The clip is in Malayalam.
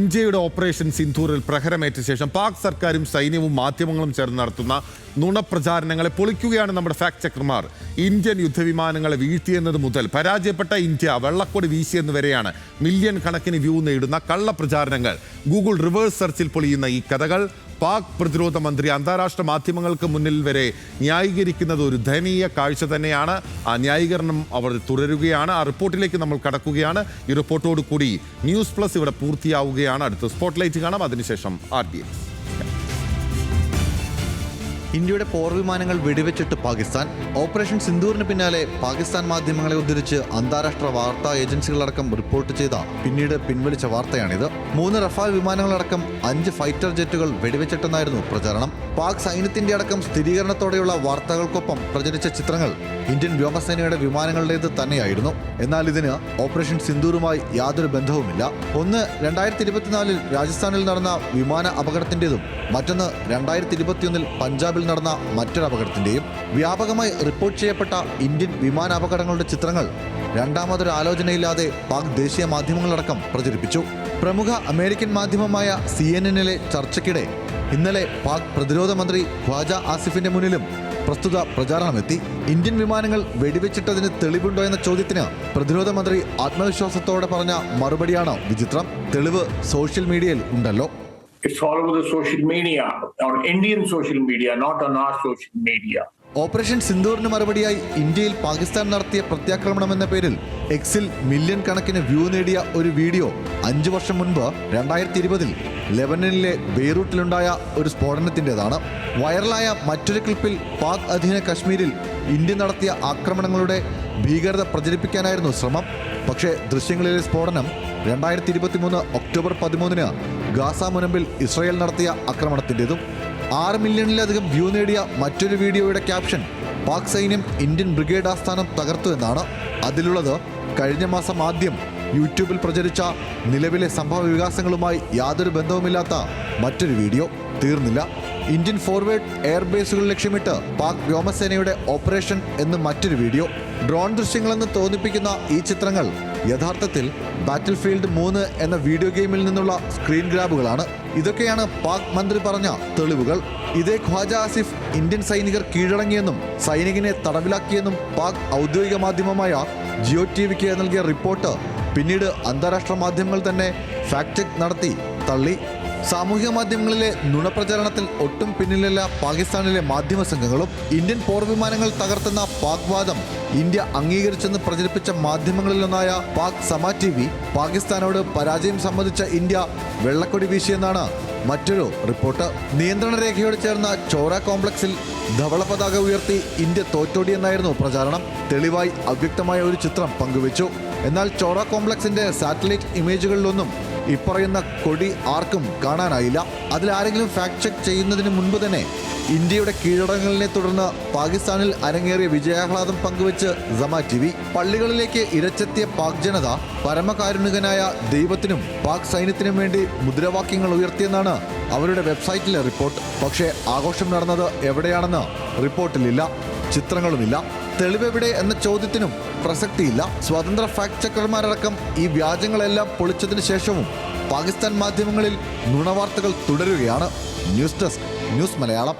ഇന്ത്യയുടെ ഓപ്പറേഷൻ സിന്ധൂറിൽ പ്രഹരമേറ്റ ശേഷം പാക് സർക്കാരും സൈന്യവും മാധ്യമങ്ങളും ചേർന്ന് നടത്തുന്ന നുണപ്രചാരണങ്ങളെ പൊളിക്കുകയാണ് നമ്മുടെ ഫാക്ട് ചെക്കർമാർ. ഇന്ത്യൻ യുദ്ധവിമാനങ്ങളെ വീഴ്ത്തിയെന്നത് മുതൽ പരാജയപ്പെട്ട ഇന്ത്യ വെള്ളക്കൊടി വീശിയെന്ന് വരെയാണ് മില്യൺ കണക്കിന് വ്യൂ നേടുന്ന കള്ളപ്രചാരണങ്ങൾ. ഗൂഗിൾ റിവേഴ്സ് സെർച്ചിൽ പൊളിയുന്ന ഈ കഥകൾ പാക് പ്രതിരോധ മന്ത്രി അന്താരാഷ്ട്ര മാധ്യമങ്ങൾക്ക് മുന്നിൽ വരെ ന്യായീകരിക്കുന്നത് ഒരു ദയനീയ കാഴ്ച തന്നെയാണ്. ആ ന്യായീകരണം അവർ തുടരുകയാണ്. ആ റിപ്പോർട്ടിലേക്ക് നമ്മൾ കടക്കുകയാണ്. ഈ റിപ്പോർട്ടോട് കൂടി ന്യൂസ് പ്ലസ് ഇവിടെ പൂർത്തിയാവുകയാണ്. അടുത്ത സ്പോട്ട്ലൈറ്റ് കാണാം, അതിനുശേഷം RDX. ഇന്ത്യയുടെ പോർവിമാനങ്ങൾ വെടിവെച്ചിട്ട് പാകിസ്ഥാൻ. ഓപ്പറേഷൻ സിന്ദൂറിന് പിന്നാലെ പാകിസ്ഥാൻ മാധ്യമങ്ങളെ ഉദ്ധരിച്ച് അന്താരാഷ്ട്ര വാർത്താ ഏജൻസികളടക്കം റിപ്പോർട്ട് ചെയ്ത പിന്നീട് പിൻവലിച്ച വാർത്തയാണിത്. 3 റഫാൽ വിമാനങ്ങളടക്കം 5 ഫൈറ്റർ ജെറ്റുകൾ വെടിവെച്ചിട്ടെന്നായിരുന്നു പ്രചാരണം. പാക് സൈന്യത്തിന്റെ അടക്കം സ്ഥിരീകരണത്തോടെയുള്ള വാർത്തകൾക്കൊപ്പം പ്രചരിച്ച ചിത്രങ്ങൾ ഇന്ത്യൻ വ്യോമസേനയുടെ വിമാനങ്ങളുടേത് തന്നെയായിരുന്നു. എന്നാൽ ഇതിന് ഓപ്പറേഷൻ സിന്ദൂറുമായി യാതൊരു ബന്ധവുമില്ല. ഒന്ന് 2024 രാജസ്ഥാനിൽ നടന്ന വിമാന അപകടത്തിന്റേതും മറ്റൊന്ന് 2021 പഞ്ചാബിൽ നടന്ന മറ്റൊരു അപകടത്തിന്റെയും. വ്യാപകമായി റിപ്പോർട്ട് ചെയ്യപ്പെട്ട ഇന്ത്യൻ വിമാനാപകടങ്ങളുടെ ചിത്രങ്ങൾ രണ്ടാമതൊരു ആലോചനയില്ലാതെ പാക് ദേശീയ മാധ്യമങ്ങളടക്കം പ്രചരിപ്പിച്ചു. പ്രമുഖ അമേരിക്കൻ മാധ്യമമായ CNN-ലെ ചർച്ചയ്ക്കിടെ ഇന്നലെ പാക് പ്രതിരോധ മന്ത്രി ഖ്വാജ ആസിഫിന്റെ മുന്നിലും പ്രസ്തുത പ്രചാരണമെത്തി. ഇന്ത്യൻ വിമാനങ്ങൾ വെടിവെച്ചിട്ടതിന് തെളിവുണ്ടോ എന്ന ചോദ്യത്തിന് പ്രതിരോധ മന്ത്രി ആത്മവിശ്വാസത്തോടെ പറഞ്ഞ മറുപടിയാണ് വിചിത്രം. തെളിവ് സോഷ്യൽ മീഡിയയിൽ ഉണ്ടല്ലോ. It's all over the social media, on Indian social media, not on our social media. Operation സിന്ദൂറിന് മറുപടിയായി ഇന്ത്യയിൽ പാകിസ്ഥാൻ നടത്തിയ പ്രത്യാക്രമണം എന്ന പേരിൽ എക്സിൽ മില്യൺ കണക്കിന് വ്യൂ നേടിയ ഒരു വീഡിയോ 5 വർഷം മുൻപ് 2020 ലെബനനിലെ ബെയ്റൂട്ടിലുണ്ടായ ഒരു സ്ഫോടനത്തിൻ്റെതാണ്. വൈറലായ മറ്റൊരു ക്ലിപ്പിൽ പാക് അധീന കശ്മീരിൽ ഇന്ത്യ നടത്തിയ ആക്രമണങ്ങളുടെ ഭീകരത പ്രചരിപ്പിക്കാനായിരുന്നു ശ്രമം. പക്ഷേ ദൃശ്യങ്ങളിലെ സ്ഫോടനം 2023 ഒക്ടോബർ 13 ഗാസ മുനമ്പിൽ ഇസ്രായേൽ നടത്തിയ ആക്രമണത്തിൻ്റെതും. 6 മില്യണിലധികം വ്യൂ നേടിയ മറ്റൊരു വീഡിയോയുടെ ക്യാപ്ഷൻ പാക് സൈന്യം ഇന്ത്യൻ ബ്രിഗേഡ് ആസ്ഥാനം തകർത്തു എന്നാണ്. അതിലുള്ളത് കഴിഞ്ഞ മാസം ആദ്യം യൂട്യൂബിൽ പ്രചരിച്ച നിലവിലെ സംഭവ വികാസങ്ങളുമായി യാതൊരു ബന്ധവുമില്ലാത്ത മറ്റൊരു വീഡിയോ. തീർന്നില്ല, ഇന്ത്യൻ ഫോർവേഡ് എയർബേസുകൾ ലക്ഷ്യമിട്ട് പാക് വ്യോമസേനയുടെ ഓപ്പറേഷൻ എന്ന് മറ്റൊരു വീഡിയോ. ഡ്രോൺ ദൃശ്യങ്ങളെന്ന് തോന്നിപ്പിക്കുന്ന ഈ ചിത്രങ്ങൾ യഥാർത്ഥത്തിൽ ബാറ്റിൽ ഫീൽഡ് 3 എന്ന വീഡിയോ ഗെയിമിൽ നിന്നുള്ള സ്ക്രീൻ ഗ്രാബുകളാണ്. ഇതൊക്കെയാണ് പാക് മന്ത്രി പറഞ്ഞ തെളിവുകൾ. ഇതേ ഖ്വാജ ആസിഫ് ഇന്ത്യൻ സൈനികർ കീഴടങ്ങിയെന്നും സൈനികനെ തടവിലാക്കിയെന്നും പാക് ഔദ്യോഗിക മാധ്യമമായ ജിയോ TVക്ക് നൽകിയ റിപ്പോർട്ട് പിന്നീട് അന്താരാഷ്ട്ര മാധ്യമങ്ങൾ തന്നെ ഫാക്ട് ചെക്ക് നടത്തി തള്ളി. സാമൂഹിക മാധ്യമങ്ങളിലെ നുണപ്രചാരണത്തിൽ ഒട്ടും പിന്നിലല്ല പാകിസ്ഥാനിലെ മാധ്യമ സംഘങ്ങളും. ഇന്ത്യൻ പോർവിമാനങ്ങൾ തകർത്തെന്ന പാക് വാദം ഇന്ത്യ അംഗീകരിച്ചെന്ന് പ്രചരിപ്പിച്ച മാധ്യമങ്ങളിലൊന്നായ പാക് സമ TV പാകിസ്ഥാനോട് പരാജയം സമ്മതിച്ച ഇന്ത്യ വെള്ളക്കൊടി വീശിയെന്നാണ് മറ്റൊരു റിപ്പോർട്ട്. നിയന്ത്രണ രേഖയോട് ചേർന്ന ചോറ കോംപ്ലക്സിൽ ധവള പതാക ഉയർത്തി ഇന്ത്യ തോറ്റോടിയെന്നായിരുന്നു പ്രചാരണം. തെളിവായി അവ്യക്തമായ ഒരു ചിത്രം പങ്കുവച്ചു. എന്നാൽ ചോറ കോംപ്ലക്സിന്റെ സാറ്റലൈറ്റ് ഇമേജുകളിലൊന്നും ഇപ്പറയുന്ന കൊടി ആർക്കും കാണാനായില്ല. അതിലാരെങ്കിലും ഫാക്ട് ചെക്ക് ചെയ്യുന്നതിന് മുൻപ് തന്നെ ഇന്ത്യയുടെ കീഴടങ്ങലിനെ തുടർന്ന് പാകിസ്ഥാനിൽ അരങ്ങേറിയ വിജയാഹ്ലാദം പങ്കുവെച്ച് സമ TV. പള്ളികളിലേക്ക് ഇരച്ചെത്തിയ പാക് ജനത പരമകാരുണികനായ ദൈവത്തിനും പാക് സൈന്യത്തിനും വേണ്ടി മുദ്രാവാക്യങ്ങൾ ഉയർത്തിയെന്നാണ് അവരുടെ വെബ്സൈറ്റിലെ റിപ്പോർട്ട്. പക്ഷേ ആഘോഷം നടന്നത് എവിടെയാണെന്ന് റിപ്പോർട്ടിലില്ല, ചിത്രങ്ങളുമില്ല. തെളിവെവിടെ എന്ന ചോദ്യത്തിനും പ്രസക്തിയില്ല. സ്വതന്ത്ര ഫാക്ട് ചെക്കർമാരടക്കം ഈ വ്യാജങ്ങളെല്ലാം പൊളിച്ചതിന് ശേഷവും പാകിസ്ഥാൻ മാധ്യമങ്ങളിൽ നുണവാർത്തകൾ തുടരുകയാണ്. News desk, news Malayalam.